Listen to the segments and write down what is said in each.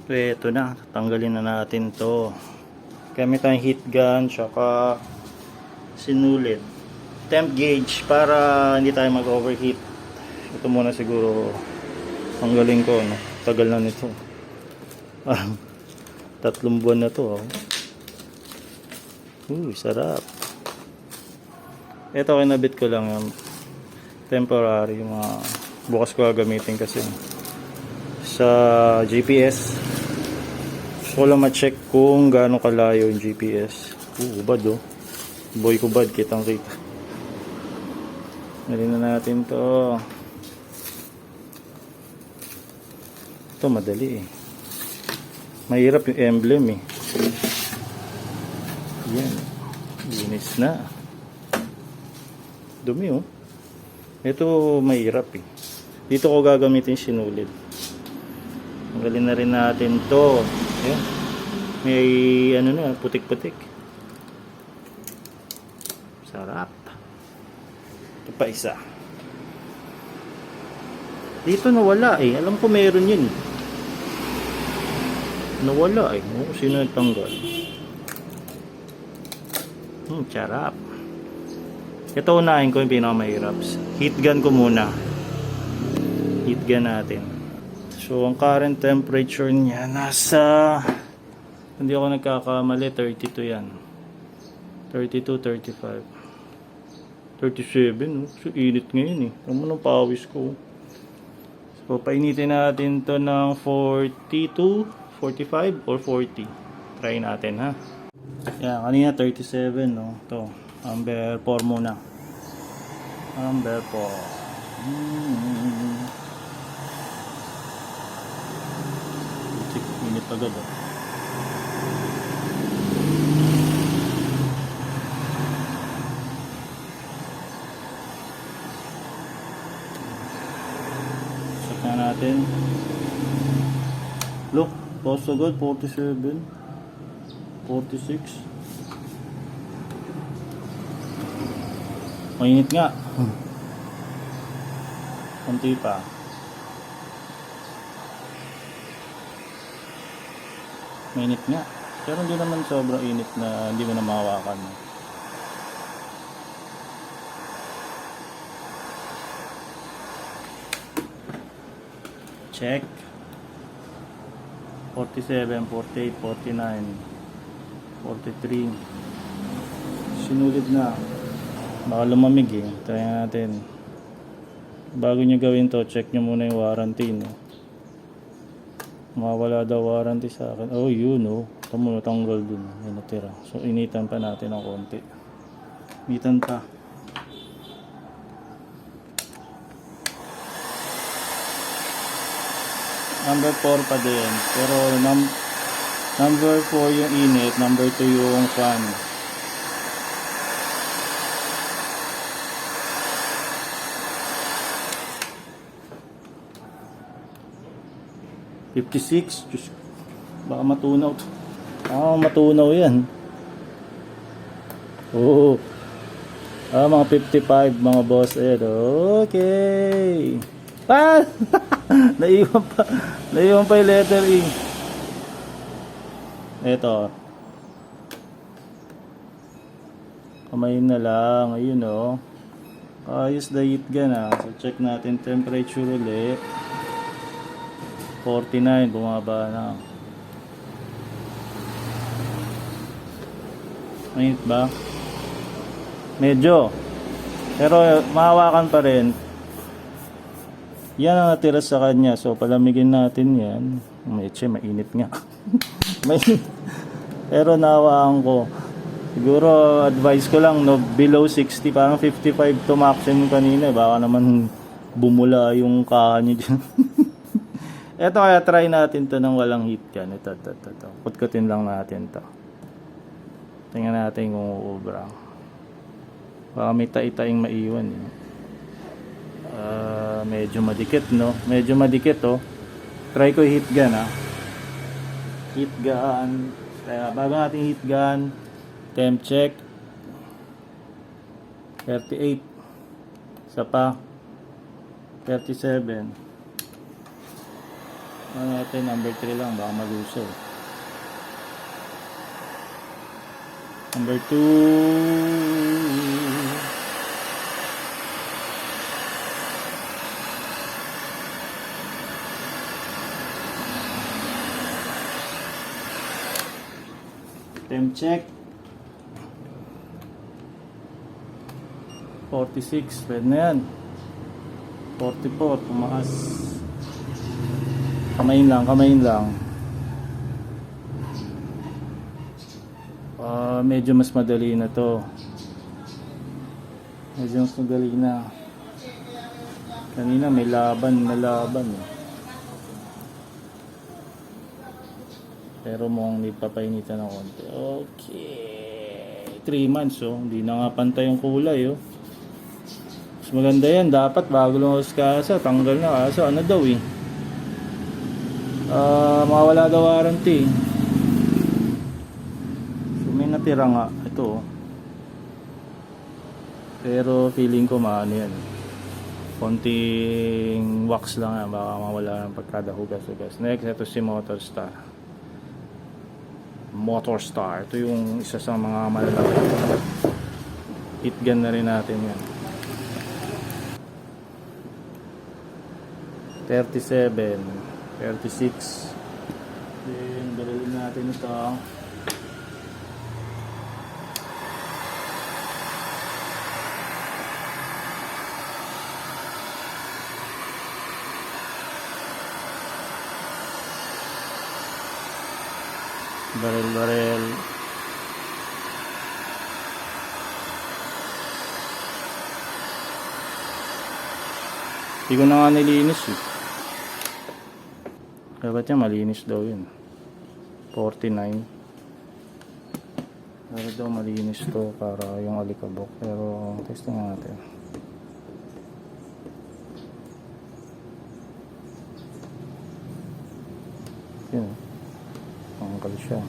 So ito na, tanggalin na natin to. Gamit tayong heat gun tsaka sinulid. Temp gauge para hindi tayo mag-overheat. Ito muna siguro tanggalin ko, no? Tagal na nito. 3 buwan na to, oh. Sarap. Ito kinabit ko lang yung temporary, yung mga bukas ko gagamitin kasi sa GPS. Gusto ko lang ma-check kung gaano kalayo yung GPS. Bad, oh. Boy ko bad, kitang kita. Nalin na natin to. Ito madali eh. Mahirap yung emblem eh. Yan. Linis na. Dumi, oh. Ito mahirap eh. Dito ko gagamitin sinulid. Tanggalin na rin natin to. Ayan. May ano na, putik-putik. Sarap. Ito pa isa. Dito nawala eh. Alam ko meron yun. Nawala eh. Sino yung tanggal? Sarap. Ito unahin ko yung pinakamahirap. Heat gun ko muna. Heat gun natin. So, ang current temperature niya nasa, hindi ako nagkakamali, 32 yan. 32, 35. 37, no? So, init ngayon eh. Alam mo ng pawis ko. So, painitin natin to ng 42, 45, or 40. Try natin, ha? Yan, kanina 37, no? Ito, number 4 muna. Number 4. Init agad, oh. Check na natin. Look, post agad, 47, 46. Mainit nga. Kunti pa. Mainit nga. Pero hindi naman sobrang init na hindi mo na mahawakan. Check. 47, 48, 49, 43. Sinulid na. Baka lumamig eh. Try natin. Bago nyo gawin to, check nyo muna yung warranty, no? Mawala daw warranty sa akin. Oh, yun, oh. Ito mo natanggal dun. May natira. So, initan pa natin ng konti. Initan pa. Number 4 pa din. Pero, number 4 yung init. Number 2 yung fan. $56. Diyos, baka matunaw. Matunaw yan. Oo. Mga 55 mga boss. Okay. Naiwan pa yung letter E. Ito. Kamay na lang. Ayun, oh. Ayos na heat gun, ah. So check natin temperature ulit. 49, bumaba na. Mainit ba? Medyo. Pero mahawakan pa rin. Yan ang natira sa kanya. So palamigin natin yan. Medyo mainit nga. Mainit. Pero nahawakan ko. Siguro advice ko lang, no, below 60, parang 55 to maximum kanina. Baka naman bumula yung kaha nyo dyan. Ito kaya try natin to ng walang heat gun. Ito. Kutkutin lang natin to. Tingnan natin kung uubra. Baka may tai-taing maiwan. Medyo madikit, no? Medyo madikit, oh. Try ko yung heat gun, ha. Heat gun. Kaya bago natin heat gun, temp check. 38. Isa pa. 37. Ano natin, number 3 lang, baka maluso. Number 2. Temp check. 46, pwede na yan. 44, tumaas. Kamain lang, kamain lang. Medyo mas madali na to. Medyo mas madali na. Kanina may laban na laban. Pero mukhang nagpapainitan ng konti. Okay. 3 months, oh. Hindi na nga pantay yung kulay, oh. Mas maganda yan. Dapat bago lumabas kasa, tanggal na. Kaso ano daw, eh. Mawala daw warranty. So may natira nga. Ito, oh. Pero feeling ko maano yan. Konting wax lang yan. Baka mawala ng pagkada hugas-hugas. Next, ito si Motorstar. Motorstar. Ito yung isa sa mga malalaki. Heat gun na rin natin yan. 37, 36. Then dalawin natin ito. Barel. Hindi ko na nga nilinis eh. Dapat yan malinis daw yun. 49. Dapat daw malinis to para yung alikabok. Pero testing natin. Yun. Tanggal siya.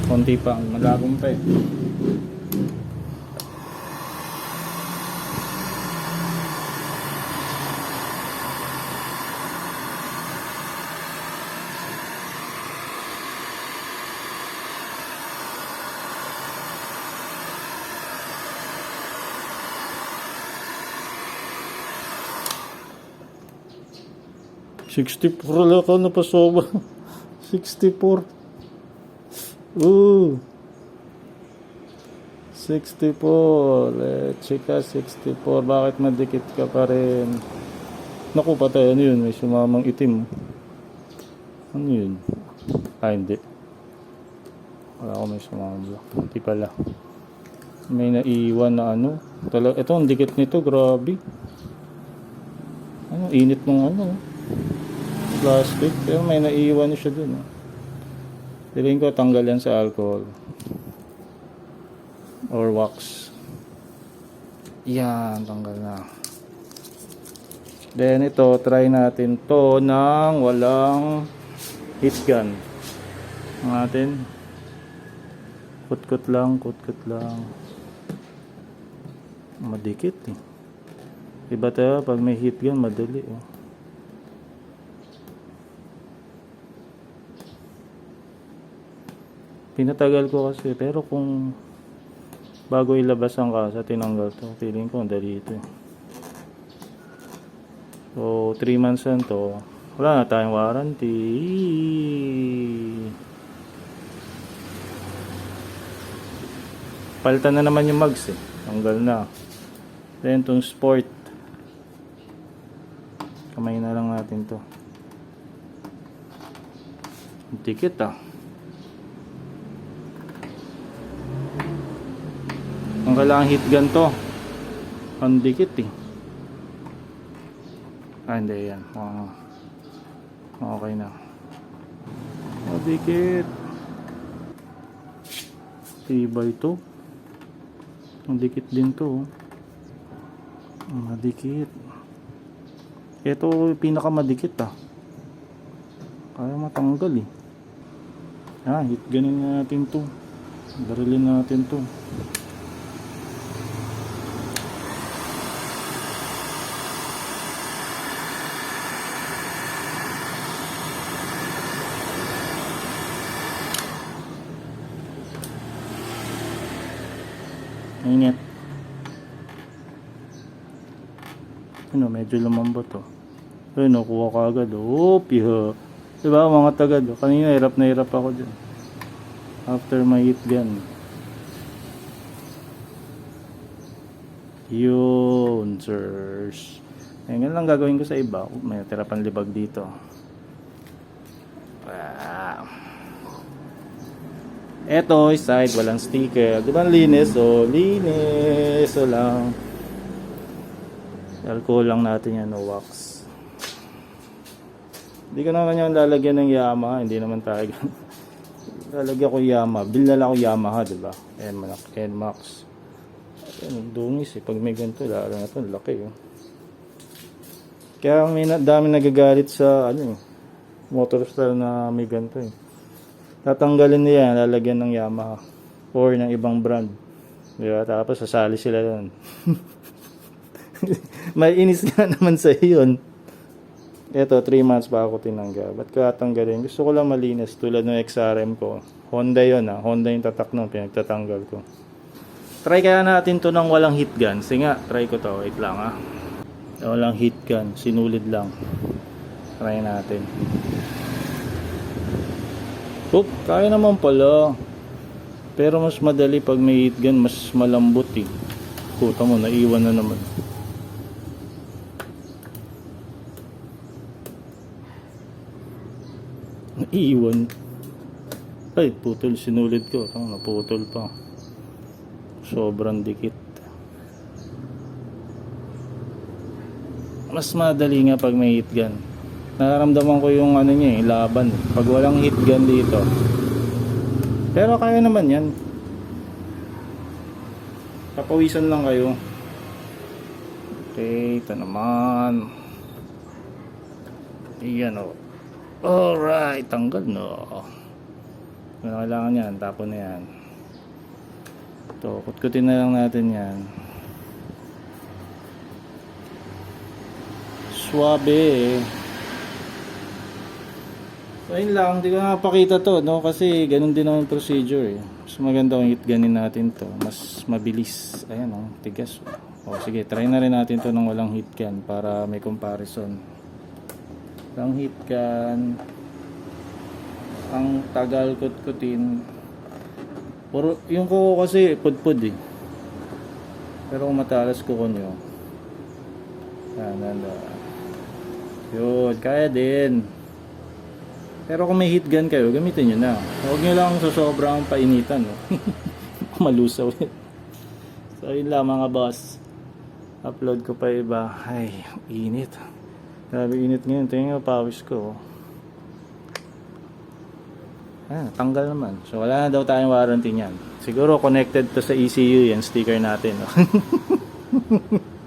Konti pa, malagong pa eh. $64 lang ako napasoba. 64. Ooh. 64. Chika 64. Bakit madikit ka pa rin? Naku, patay. Ano yun? May sumamang itim. Ano yun? Hindi. Wala ko may sumamang black. Hindi pala. May naiwan na ano. Ito, ang dikit nito. Grabe. Ano? Init ng ano. Plastic. Pero may naiwan siya dun. Tingin ko tanggal yan sa alcohol. Or wax. Yan, tanggal na. Then ito, try natin to ng walang heat gun. Natin. Kut-kut lang. Madikit eh. Iba tayo pag may heat gun, madali eh. Pinatagal ko kasi, pero kung bago ilabas ang kasa, tinanggal to. Feeling ko, dali ito eh. So, 3 months na to. Wala na tayong warranty. Palitan na naman yung mags eh. Tanggal na. Then, itong sport. Kamay na lang natin to. Tikit ah. Ang kailangan heat gun to. Ang dikit eh. Hindi yan. Okay na. Ang dikit. Tibay to. Ang dikit din to. Ang dikit. Ito pinakamadikit ah. Kaya matanggal eh. Heat gunin natin to. Barilin natin to. Mainit. Ano, medyo lumambot oh. Ayun, nakuha ka agad oh. Piha. Diba mga tagad oh. Kanina hirap na hirap ako dyan. After my heat gun. Yun, sirs. Ngayon lang gagawin ko sa iba. May tira pang libag dito. Eto, side, walang sticker. Diba linis? O, linis. O lang. Alcohol lang natin yan, no wax. Hindi ko naman yung lalagyan ng Yamaha. Hindi naman tayo. Lalagyan ko Yamaha. Bilala ko Yamaha, diba? NMAX. Ayan, dungis eh. Pag may ganito, lalo na ito, laki oh. Kaya may dami nagagalit sa motor style na may ganito eh. Tatanggalin niya, lalagyan ng Yamaha or ng ibang brand. Diba? Tapos sasali sila doon. May inis nga naman sa yun. Ito, 3 months pa ako tinanggal. Ba't ko tatanggalin? Gusto ko lang malinis tulad ng XRM ko. Honda yun ah. Honda yung tatak nun, pinagtatanggal ko. Try kaya natin to ng walang heat gun. Sige nga, try ko to. Wait lang ah. Walang heat gun. Sinulid lang. Try natin. Oop, kaya naman pala. Pero mas madali pag may heat gun. Mas malambot eh. Puta mo, naiwan na naman. Naiwan. Ay, putol. Sinulid ko. Naputol pa. Sobrang dikit. Mas madali nga pag may heat gun. Nararamdaman ko yung niya laban. Pag walang heat gun dito. Pero kaya naman yan. Papawisan lang kayo. Okay, ito naman. Iyan o. Alright, tanggal no. Kailangan yan, tapon na yan. Ito, kutkutin na lang natin yan. Suabe. So ayun lang, hindi ko napakita to, no? Kasi ganun din ang procedure eh. Mas maganda kung hit ganin natin to. Mas mabilis. Ayan o, tigas. O sige, try na rin natin to ng walang heat gun para may comparison. Walang heat gun. Ang tagal kutkutin. Puro, yung kuko kasi pudpud eh. Pero kung matalas kuko nyo. Yan. Yun, kaya din. Pero kung may heat gun kayo, gamitin nyo na. Huwag nyo lang sa sobrang painitan. No? Malusaw yun. So yun lang mga boss. Upload ko pa iba. Ay, init. Grabe init ngayon. Tingnan nga pawis ko. Tanggal naman. So wala na daw tayong warranty niyan. Siguro connected to sa ECU yan, sticker natin. No?